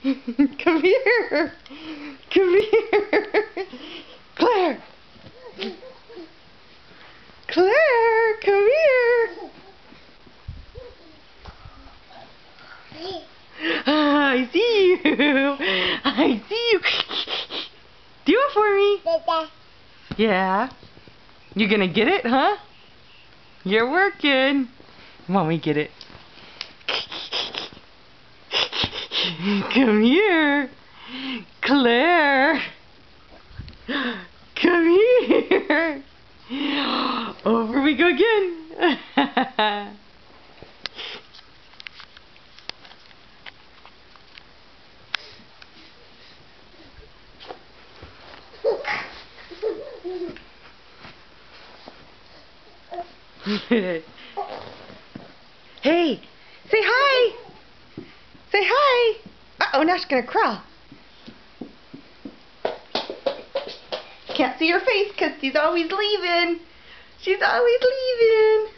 Come here. Come here. Claire. Claire, come here. I see you. I see you. Do it for me. Yeah. You gonna get it, huh? You're working. Mommy, get it. Come here. Claire. Come here. Over we go again. Hey, say hi. Say hi. Uh-oh, now she's gonna crawl. Can't see her face because she's always leaving. She's always leaving.